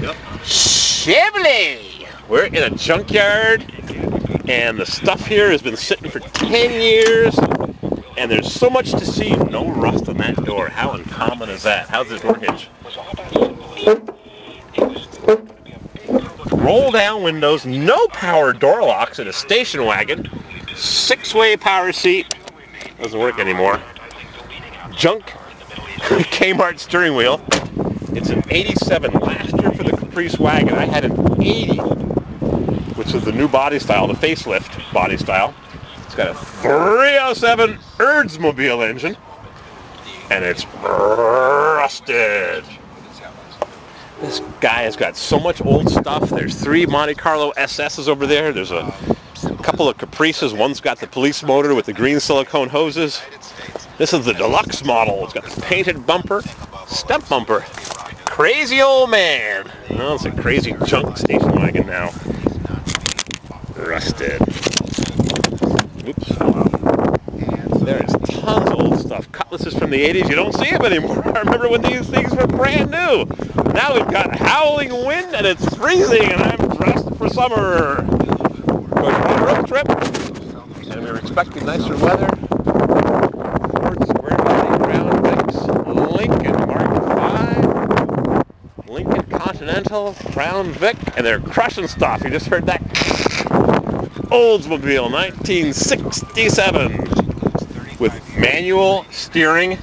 Yep. Chevy! We're in a junkyard, and the stuff here has been sitting for 10 years, and there's so much to see. No rust on that door. How uncommon is that? How's this door hinge? Roll down windows, no power door locks in a station wagon, 6-way power seat, doesn't work anymore. Junk Kmart steering wheel. It's an 87. Last year for the Caprice wagon, I had an 80, which is the new body style, the facelift body style. It's got a 307 Oldsmobile engine, and it's rusted. This guy has got so much old stuff. There's 3 Monte Carlo SS's over there. There's a couple of Caprices. One's got the police motor with the green silicone hoses. This is the deluxe model. It's got the painted bumper, step bumper. Crazy old man. Well, it's a crazy junk station wagon now. Rusted. Oops. There's tons of old stuff. Cutlasses from the 80s. You don't see them anymore. I remember when these things were brand new. Now we've got howling wind and it's freezing and I'm dressed for summer. Going on a road trip and we were expecting nicer weather. Ford Square Body Brown Vicks, Lincoln Mark V, Lincoln Continental Crown Vic, and they're crushing stuff. You just heard that. Oldsmobile 1967 with manual steering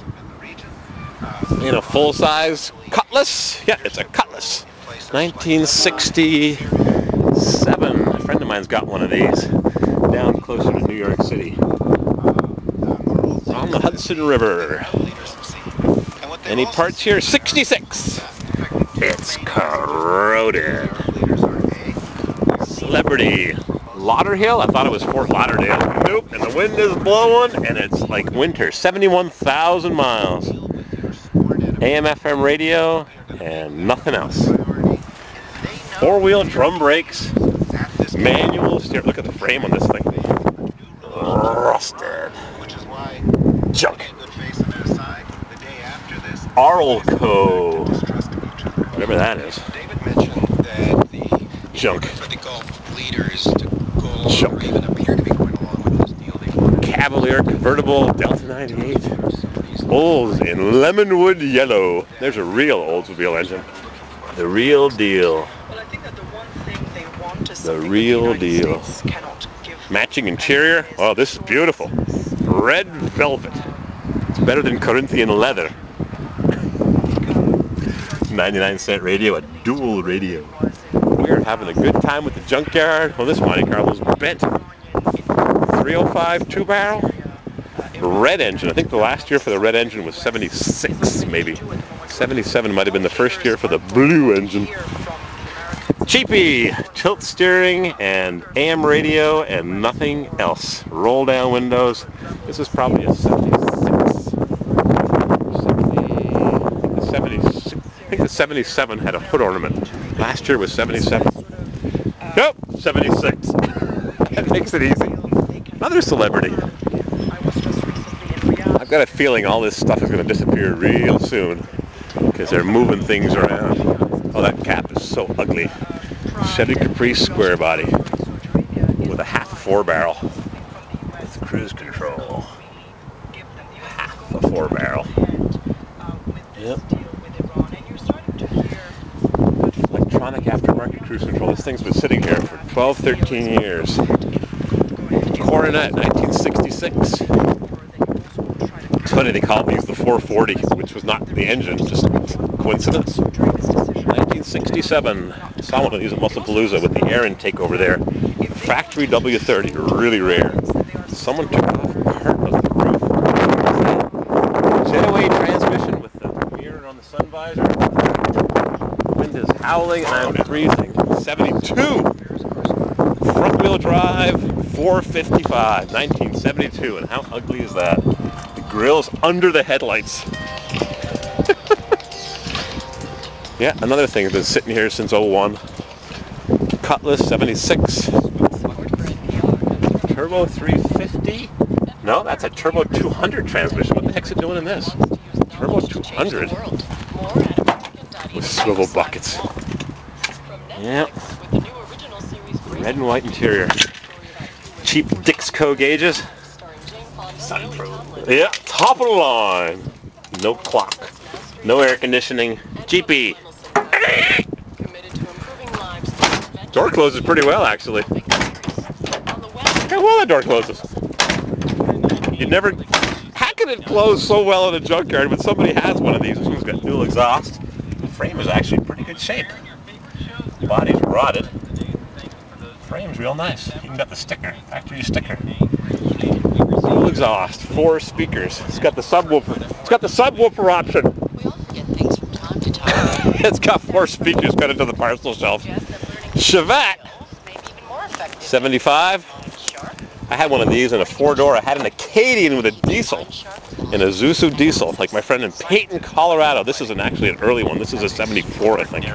in a full-size Cutlass. Yeah, it's a Cutlass. 1967. A friend of mine's got one of these down closer to New York City. On the Hudson River. Any parts here? 66. It's corroded. Celebrity. Lauderhill? I thought it was Fort Lauderdale. Nope. And the wind is blowing and it's like winter. 71,000 miles. AM FM radio and nothing else. 4-wheel drum brakes. Manual steer. Look at the frame on this thing. Rusted. Junk. Arlco. Whatever that is. Junk. Junk. Cavalier convertible Delta 98. Olds in Lemonwood yellow. There's a real Oldsmobile engine. The real deal. The real deal. Matching interior. Oh, this is beautiful. Red velvet. It's better than Corinthian leather. 99-cent radio, a dual radio. We're having a good time with the junkyard. Well, this Monte Carlo's bent. 305 2-barrel. Red engine. I think the last year for the red engine was 76, maybe. 77 might have been the first year for the blue engine. Cheapy. Tilt steering and AM radio and nothing else. Roll down windows. This is probably a 76. I think the 77 had a hood ornament. Last year was 77. Nope, 76. That makes it easy. Another celebrity. I've got a feeling all this stuff is going to disappear real soon because they're moving things around. Oh, that cap is so ugly. Chevy Caprice square body with a half 4-barrel with cruise control. Half a 4-barrel. Yep. Electronic aftermarket cruise control. This thing's been sitting here for 12, 13 years. Coronet, 1966. It's funny they called these the 440, which was not the engine, just coincidence. 1967. I saw one of these at Musclepalooza with the air intake over there. Factory W30, really rare. Someone took off part of the roof. Jetaway transmission with the mirror on the sun visor. Wind is howling and I'm freezing. 72. Front wheel drive, 455, 1972. And how ugly is that? The grill's under the headlights. Yeah, another thing that's been sitting here since 01. Cutlass 76. Turbo 350? No, that's a Turbo 200 transmission. What the heck's it doing in this? Turbo 200? With swivel buckets. Yep. Red and white interior. Cheap Dixco gauges. Yeah, top of the line. No clock. No air conditioning. Jeepy. Door closes pretty well, actually. Look how well that door closes. You'd never... How can it close so well in a junkyard when somebody has one of these? This one's got dual exhaust. The frame is actually in pretty good shape. The body's rotted. Frame's real nice. Even got the sticker, factory sticker. Dual exhaust, 4 speakers. It's got the subwoofer. It's got the subwoofer option. We also get things from time to time. It's got 4 speakers cut into the parcel shelf. Chevette, 75. I had one of these in a 4-door. I had an Acadian with a diesel, in a Zuzu diesel, like my friend in Peyton, Colorado. This is actually an early one. This is a 74, I think.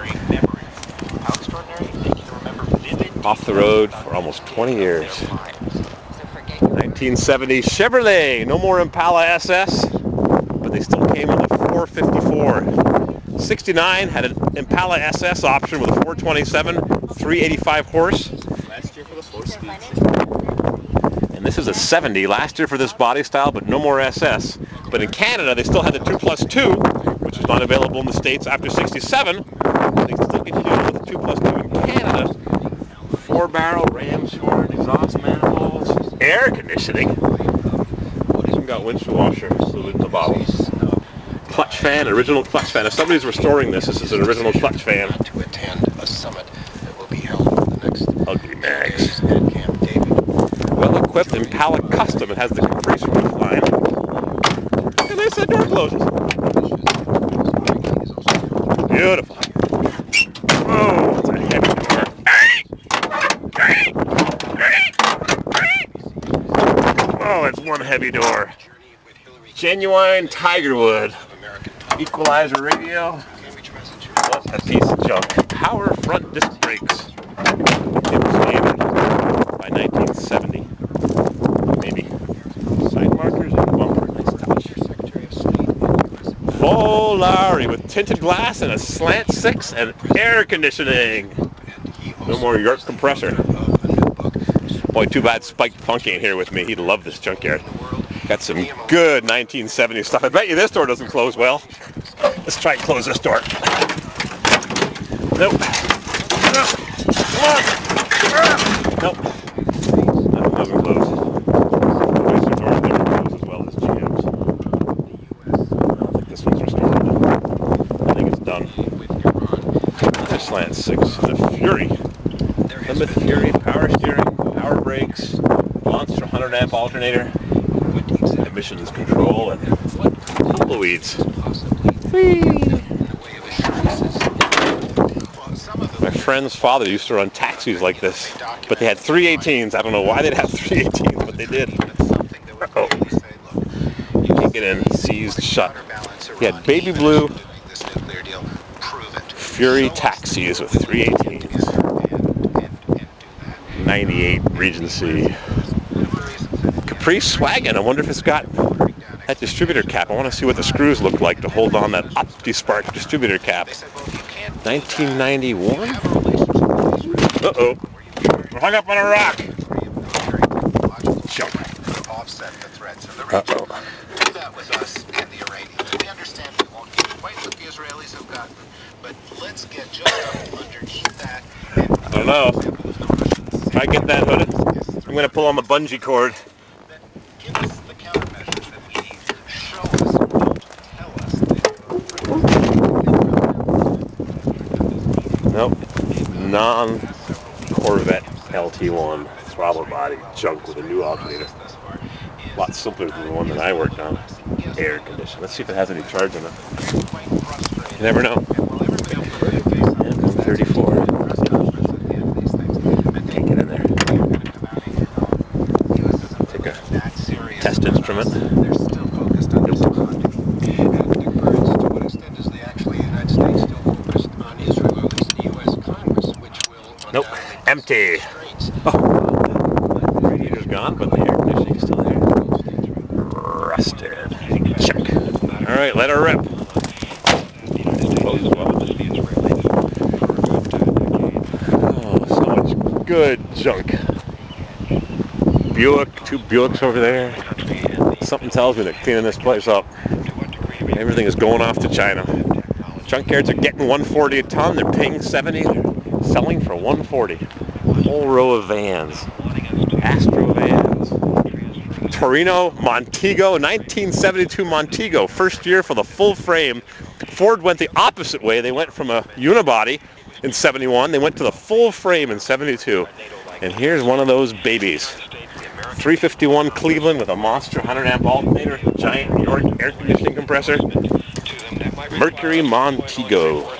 Off the road for almost 20 years. 1970 Chevrolet. No more Impala SS, but they still came with a 454. 69 had an Impala SS option with a 427, 385 horse. And this is a 70 last year for this body style, but no more SS. But in Canada, they still had the 2+2, which was not available in the States after 67. They still get used with the 2+2 in Canada. 4-barrel, ram short, exhaust manifolds, air conditioning. Even got windshield washer, salute the bottles. Clutch fan, original clutch fan. If somebody's restoring this, this is an original clutch fan. To attend a summit that will be held for the next Ugly mags. at Camp David. Well-equipped Impala Custom. It has the Caprice roof line. And there's that door closes. Beautiful. Oh, it's a heavy door. Oh, it's one heavy door. Genuine Tigerwood. Equalizer radio. What a piece of junk. Power front disc brakes. It was standard by 1970. Maybe. Side markers and bumper. Nice touch. Full Lowry with tinted glass and a slant 6 and air conditioning. No more York compressor. Boy, too bad Spike Funk ain't here with me. He'd love this junkyard. Got some good 1970s stuff. I bet you this door doesn't close well. Let's try and close this door. Nope. No. Come on. Nope. That one doesn't close. This door never closes as well as GM's. I don't think this one's restored. I think it's done. Another slant 6 and a Fury. Plymouth Fury, power steering, power brakes, monster 100 amp alternator, emissions control, and tumbleweeds. My friend's father used to run taxis like this, but they had 318s. I don't know why they'd have 318s, but they did. Uh-oh. You can't get in, seized shut. He had baby blue Fury taxis with 318s. 98 Regency. Caprice wagon. I wonder if it's got that distributor cap. I want to see what the screws look like to hold on that OptiSpark distributor cap. 1991? Uh-oh. We're hung up on a rock. Jump. Uh-oh. That was us and the Iranians. We understand we won't get quite what the Israelis have gotten, but let's get just up underneath that. I don't know. If I get that hooded, I'm going to pull on the bungee cord. Give us the countermeasures that we need. Show us, tell us. Nope. Non-Corvette LT1 throttle body junk with a new alternator. A lot simpler than the one that I worked on. Air conditioning. Let's see if it has any charge in it. You never know. And 134. Can't get in there. Take a test instrument. They're still focused on to what extent is the actually United States still focused on Israel, or at least the U.S. Congress, which will nope. Empty. Oh. Radiator's gone, but the air conditioning is still there. Rusted. Check. All right, let her rip. Close as well. good junk. Buick, 2 Buicks over there. Something tells me they're cleaning this place up. Everything is going off to China. Junkyards are getting 140 a ton. They're paying 70. Selling for 140. Whole row of vans. Astro vans. Torino Montego, 1972 Montego. First year for the full frame. Ford went the opposite way. They went from a unibody in 71. They went to the full frame in 72. And here's one of those babies. 351 Cleveland with a monster 100 amp alternator, giant New York air conditioning compressor. Mercury Montego.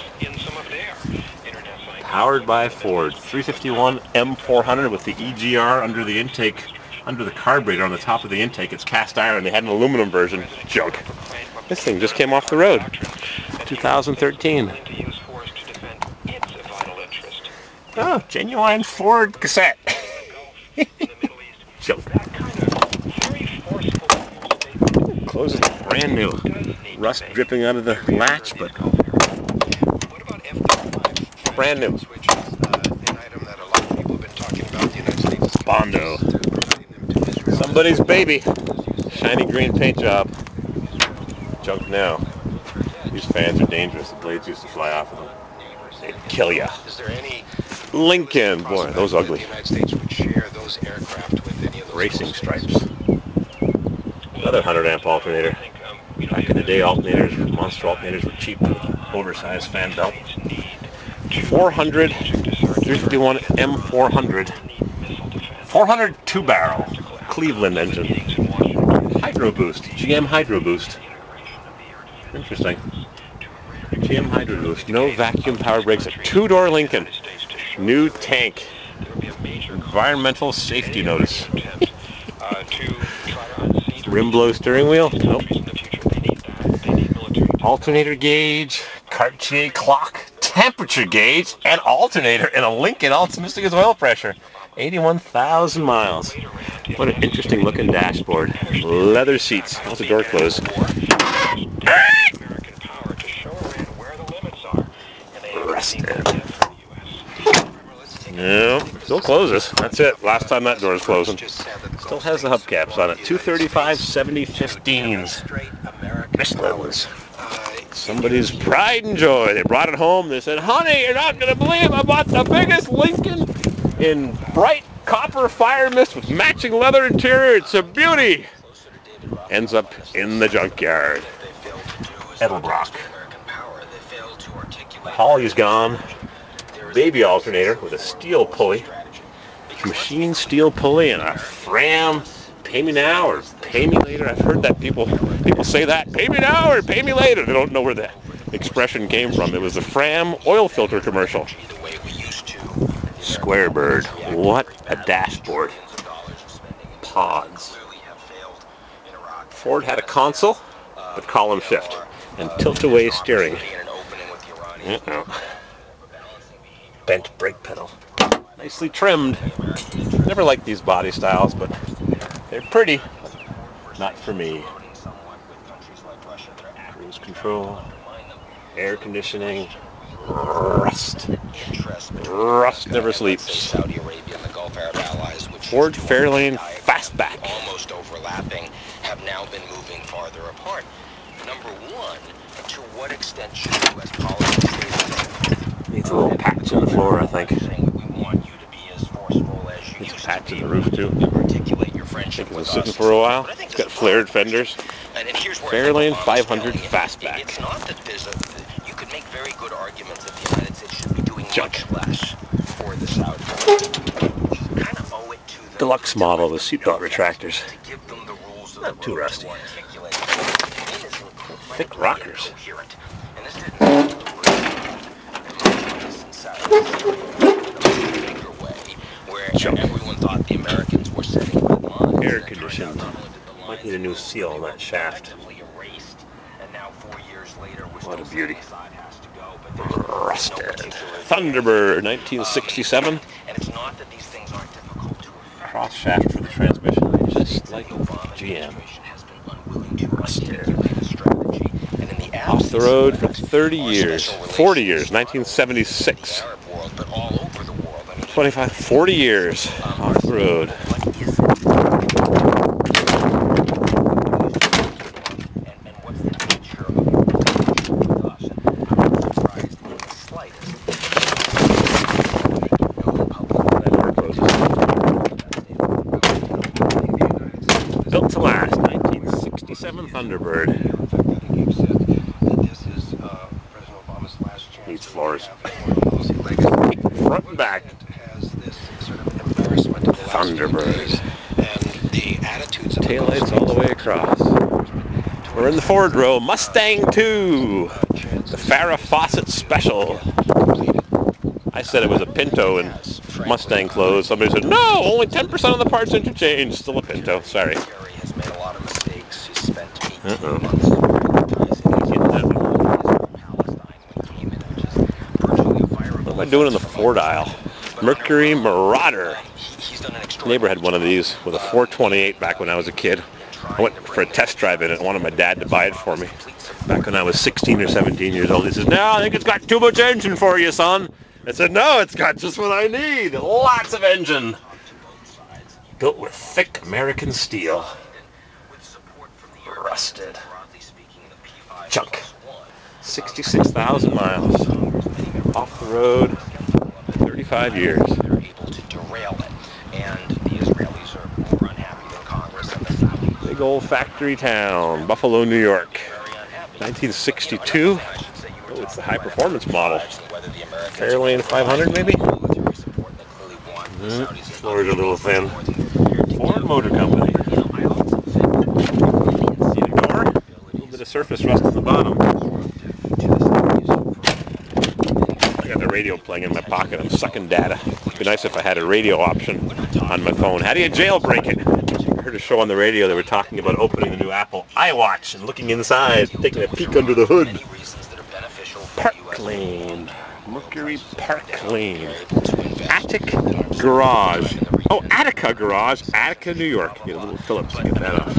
Powered by Ford. 351 M400 with the EGR under the intake, under the carburetor on the top of the intake. It's cast iron. They had an aluminum version. Junk. This thing just came off the road. 2013. Oh, genuine Ford cassette. Junk. Closes brand new. Rust dripping out of the latch, but brand new. Bondo. Somebody's baby. Shiny green paint job. Junk now. These fans are dangerous. The blades used to fly off of them. They'd kill ya. Lincoln. Boy, those ugly. Racing stripes. Another 100 amp alternator. Back in the day, alternators, monster alternators were cheap. Oversized fan belt. 400, 351 M400. 400 2-barrel Cleveland engine. Hydro Boost. GM Hydro Boost. Interesting. GM Hydro Boost. No vacuum power brakes. A 2-door Lincoln. New tank. Environmental safety notice. Rim blow steering wheel? Nope. Alternator gauge, Cartier clock, temperature gauge, and alternator in a Lincoln, all it's missing is oil pressure. 81,000 miles. What an interesting looking dashboard. Leather seats. How's the door close? Rusted. No, still closes. That's it. Last time that door is closing. Still has the hubcaps on it. 235 7015s. Michelin's. Somebody's pride and joy. They brought it home. They said, honey, you're not going to believe I bought the biggest Lincoln in bright copper fire mist with matching leather interior. It's a beauty. Ends up in the junkyard. Edelbrock. Holly's gone. Baby alternator with a steel pulley. Machine steel pulley and a Fram. Pay me now or pay me later. I've heard that people say that. Pay me now or pay me later. They don't know where the expression came from. It was the Fram oil filter commercial. Square bird. What a dashboard. Pods. Ford had a console, but column shift and tilt-away steering. Bent brake pedal. Nicely trimmed. Never liked these body styles, but they're pretty. Not for me. Cruise control. Air conditioning. Rust. Rust never sleeps. Ford Fairlane Fastback. Almost overlapping, have now been moving farther apart. Number one, to what extent should U.S. policy Needs a little patch in the floor, I think. we want you to be as forceful as you Needs a patch in the roof, too. articulate your friendship It was with sitting us. for a while. But I think It's got flared fenders. And here's where Fairlane I think 500 Obama's Fastback. It's not that there's you could make very good arguments that the United States should be doing Junk. much less for the Saudis. You kind of owe it to them. Deluxe model with seatbelt retractors. To give them the rules of Not the too road rusty. to articulate. It is Thick rockers. incoherent. And this didn't bigger way, where Junk. everyone thought the Americans were setting good lines. Air conditioned. Might need a new seal on that shaft. What a beauty. Rusted. Thunderbird, 1967. And it's not that these things aren't difficult to Cross shaft for the transmission, just like GM. Rusted. Off the road for 30 years. 40 years, 1976. But all over the world, I mean, 25, 40 years off the road. Built to last, 1967 Thunderbird. Needs floors. Front and back. Thunderbird. Taillights all the way across. We're in the Ford row. Mustang 2. The Farrah Fawcett Special. I said it was a Pinto in Mustang clothes. Somebody said, no, only 10% of the parts interchanged. Still a Pinto. Sorry. Uh-oh. What am I doing in the Ford aisle? Mercury Marauder. Neighbor had one of these with a 428 back when I was a kid. I went for a test drive in it and wanted my dad to buy it for me. Back when I was 16 or 17 years old. He says, no, I think it's got too much engine for you, son. I said, no, it's got just what I need. Lots of engine. Built with thick American steel. Rusted. Junk. 66,000 miles. Off the road. 35 years. Big old factory town. Buffalo, New York. 1962. Oh, it's the high performance model. Fairlane 500 maybe? Floors are a little thin. Ford Motor Company. See the door? A little bit of surface rust on the bottom. I got the radio playing in my pocket. I'm sucking data. It'd be nice if I had a radio option on my phone. How do you jailbreak it? I heard a show on the radio. They were talking about opening the new Apple iWatch and looking inside, taking a peek under the hood. Park Lane. Mercury Park Lane. Attic Garage. Oh, Attica Garage. Attica, New York. Get a little Phillips. Get that off.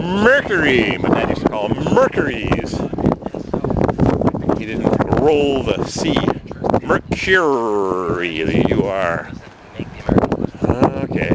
Mercury. My dad used to call them Mercuries. He didn't roll the C. Mercury. There you are. Okay.